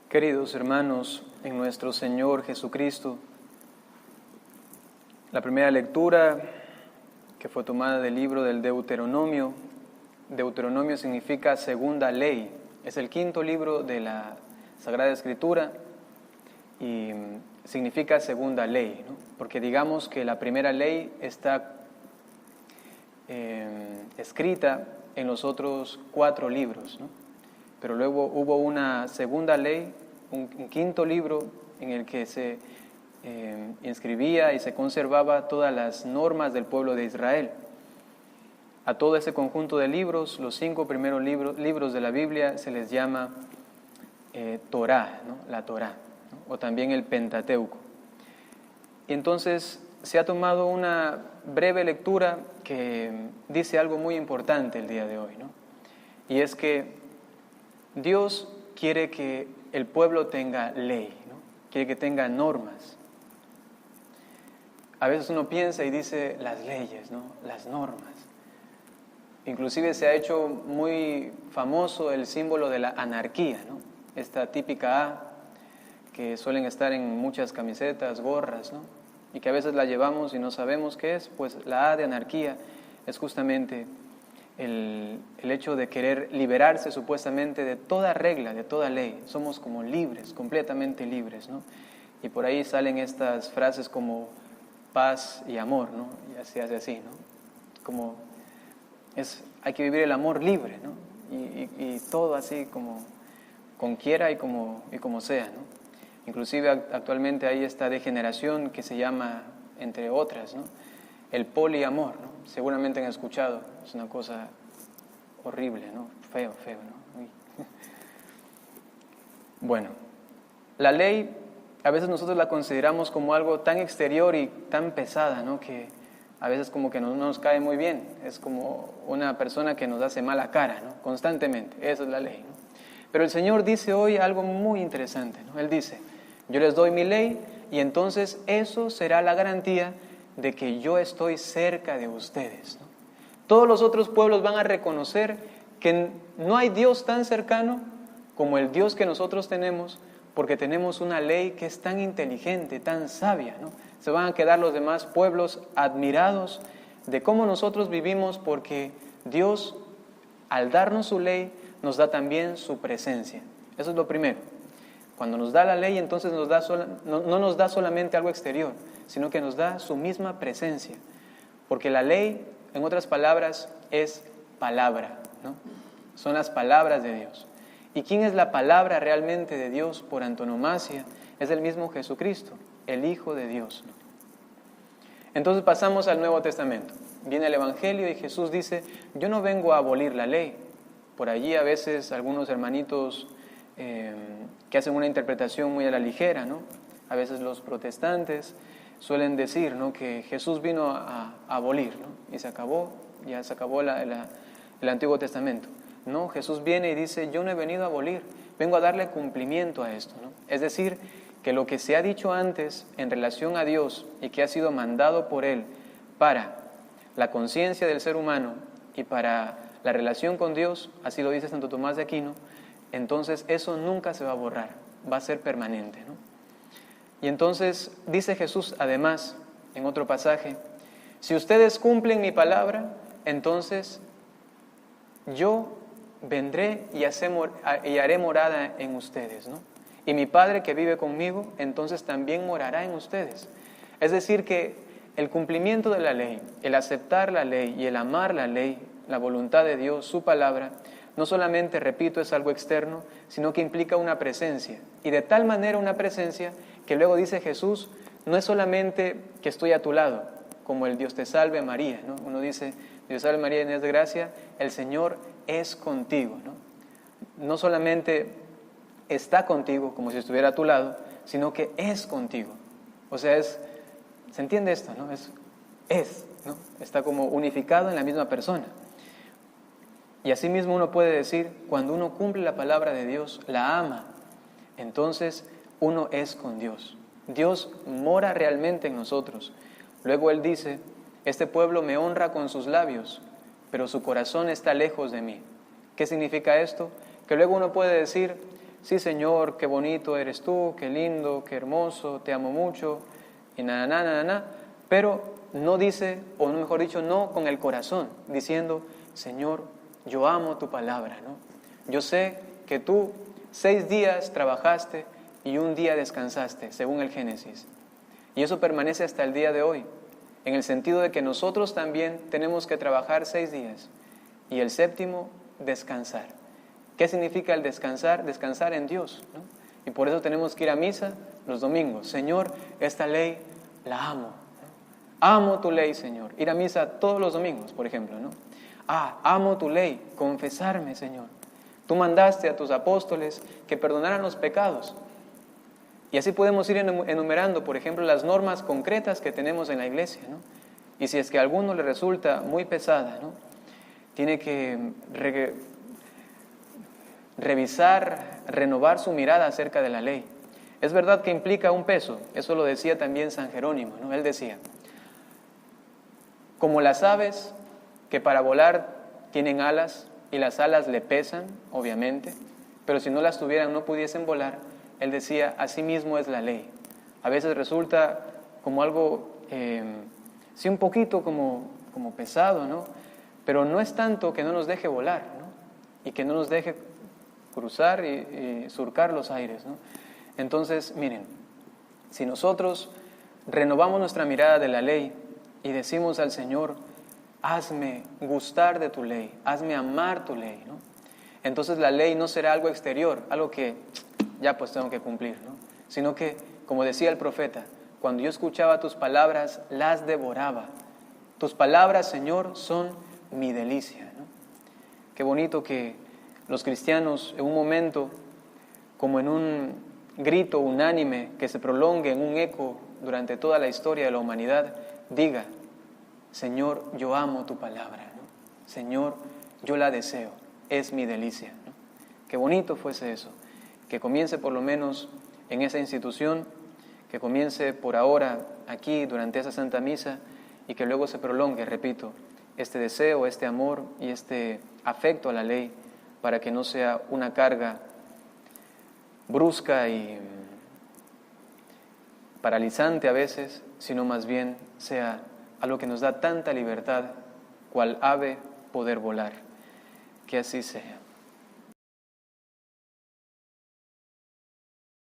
Queridos hermanos, en nuestro Señor Jesucristo, la primera lectura que fue tomada del libro del Deuteronomio. Deuteronomio significa segunda ley, es el quinto libro de la Sagrada Escritura y significa segunda ley, ¿no? Porque digamos que la primera ley está escrita en los otros 4 libros, ¿no? Pero luego hubo una segunda ley, un quinto libro en el que se inscribía y se conservaba todas las normas del pueblo de Israel. A todo ese conjunto de libros, los 5 primeros libros de la Biblia, se les llama Torá, ¿no? La Torá, ¿no? O también el Pentateuco. Y entonces se ha tomado una breve lectura que dice algo muy importante el día de hoy, ¿no? Y es que Dios quiere que el pueblo tenga ley, ¿no? Quiere que tenga normas. A veces uno piensa y dice las leyes, ¿no? Las normas. Inclusive se ha hecho muy famoso el símbolo de la anarquía, ¿no? Esta típica A que suelen estar en muchas camisetas, gorras, ¿no? Y que a veces la llevamos y no sabemos qué es. Pues la A de anarquía es justamente el hecho de querer liberarse supuestamente de toda regla, de toda ley. Somos como libres, completamente libres, ¿no? Y por ahí salen estas frases como paz y amor, ¿no? Y así hace así, ¿no? Como hay que vivir el amor libre, ¿no? Y todo así como quiera y como sea, ¿no? Inclusive actualmente hay esta degeneración que se llama, entre otras, ¿no?, el poliamor, ¿no? Seguramente han escuchado, es una cosa horrible, ¿no? Feo, ¿no? Uy. Bueno, la ley a veces nosotros la consideramos como algo tan exterior y tan pesada, ¿no?, que a veces como que no nos cae muy bien. Es como una persona que nos hace mala cara, ¿no? Constantemente. Esa es la ley, ¿no? Pero el Señor dice hoy algo muy interesante, ¿no? Él dice: yo les doy mi ley y entonces eso será la garantía de que yo estoy cerca de ustedes, ¿no? Todos los otros pueblos van a reconocer que no hay Dios tan cercano como el Dios que nosotros tenemos, porque tenemos una ley que es tan inteligente, tan sabia, ¿no? Se van a quedar los demás pueblos admirados de cómo nosotros vivimos, porque Dios, al darnos su ley, nos da también su presencia. Eso es lo primero. Cuando nos da la ley, entonces no nos da solamente algo exterior, sino que nos da su misma presencia. Porque la ley, en otras palabras, es palabra, ¿no? Son las palabras de Dios. ¿Y quién es la palabra realmente de Dios por antonomasia? Es el mismo Jesucristo, el Hijo de Dios, ¿no? Entonces pasamos al Nuevo Testamento. Viene el Evangelio y Jesús dice: yo no vengo a abolir la ley. Por allí a veces algunos hermanitos que hacen una interpretación muy a la ligera, ¿no? A veces los protestantes suelen decir, ¿no?, que Jesús vino a abolir, ¿no? Y ya se acabó el Antiguo Testamento. No, Jesús viene y dice: yo no he venido a abolir, vengo a darle cumplimiento a esto, ¿no? Es decir, que lo que se ha dicho antes en relación a Dios y que ha sido mandado por Él para la conciencia del ser humano y para la relación con Dios, así lo dice Santo Tomás de Aquino, entonces eso nunca se va a borrar, va a ser permanente, ¿no? Y entonces dice Jesús además en otro pasaje: si ustedes cumplen mi palabra, entonces yo vendré y haré morada en ustedes, ¿no? Y mi Padre que vive conmigo, entonces también morará en ustedes. Es decir, que el cumplimiento de la ley, el aceptar la ley y el amar la ley, la voluntad de Dios, su palabra, no solamente, repito, es algo externo, sino que implica una presencia. Y de tal manera una presencia que luego dice Jesús: no es solamente que estoy a tu lado, como el Dios te salve María, ¿no? Uno dice: Dios salve María, llena de gracia, el Señor es contigo, ¿no? No solamente está contigo como si estuviera a tu lado, sino que es contigo. O sea, ¿se entiende esto, no? ¿no? Está como unificado en la misma persona. Y asimismo uno puede decir, cuando uno cumple la palabra de Dios, la ama, entonces uno es con Dios. Dios mora realmente en nosotros. Luego Él dice: este pueblo me honra con sus labios, pero su corazón está lejos de mí. ¿Qué significa esto? Que luego uno puede decir: sí Señor, qué bonito eres tú, qué lindo, qué hermoso, te amo mucho, y nada, pero no dice, o mejor dicho, no con el corazón, diciendo, Señor, yo amo tu palabra, ¿no? Yo sé que tú 6 días trabajaste y un día descansaste, según el Génesis. Y eso permanece hasta el día de hoy, en el sentido de que nosotros también tenemos que trabajar 6 días y el séptimo descansar. ¿Qué significa el descansar? Descansar en Dios, ¿no? Y por eso tenemos que ir a misa los domingos. Señor, esta ley la amo, ¿no? Amo tu ley, Señor. Ir a misa todos los domingos, por ejemplo, ¿no? Amo tu ley, confesarme, Señor. Tú mandaste a tus apóstoles que perdonaran los pecados. Y así podemos ir enumerando, por ejemplo, las normas concretas que tenemos en la iglesia, ¿no? Y si es que a alguno le resulta muy pesada, ¿no? Tiene que revisar, renovar su mirada acerca de la ley. Es verdad que implica un peso, eso lo decía también San Jerónimo, ¿no? Él decía, como las aves que para volar tienen alas y las alas le pesan, obviamente, pero si no las tuvieran no pudiesen volar, él decía, así mismo es la ley. A veces resulta como algo, sí un poquito como pesado, ¿no? Pero no es tanto que no nos deje volar, ¿no? Y que no nos deje cruzar y surcar los aires, ¿no? Entonces, miren, si nosotros renovamos nuestra mirada de la ley y decimos al Señor, hazme gustar de tu ley, hazme amar tu ley, ¿no? Entonces la ley no será algo exterior, algo que ya pues tengo que cumplir, ¿no? Sino que, como decía el profeta, cuando yo escuchaba tus palabras, las devoraba. Tus palabras, Señor, son mi delicia, ¿no? Qué bonito que los cristianos en un momento, como en un grito unánime que se prolongue en un eco durante toda la historia de la humanidad, diga, Señor, yo amo tu palabra, ¿no? Señor, yo la deseo, es mi delicia, ¿no? Qué bonito fuese eso, que comience por lo menos en esa institución, que comience por ahora aquí durante esa Santa Misa y que luego se prolongue, repito, este deseo, este amor y este afecto a la ley para que no sea una carga brusca y paralizante a veces, sino más bien sea algo que nos da tanta libertad, cual ave poder volar. Que así sea.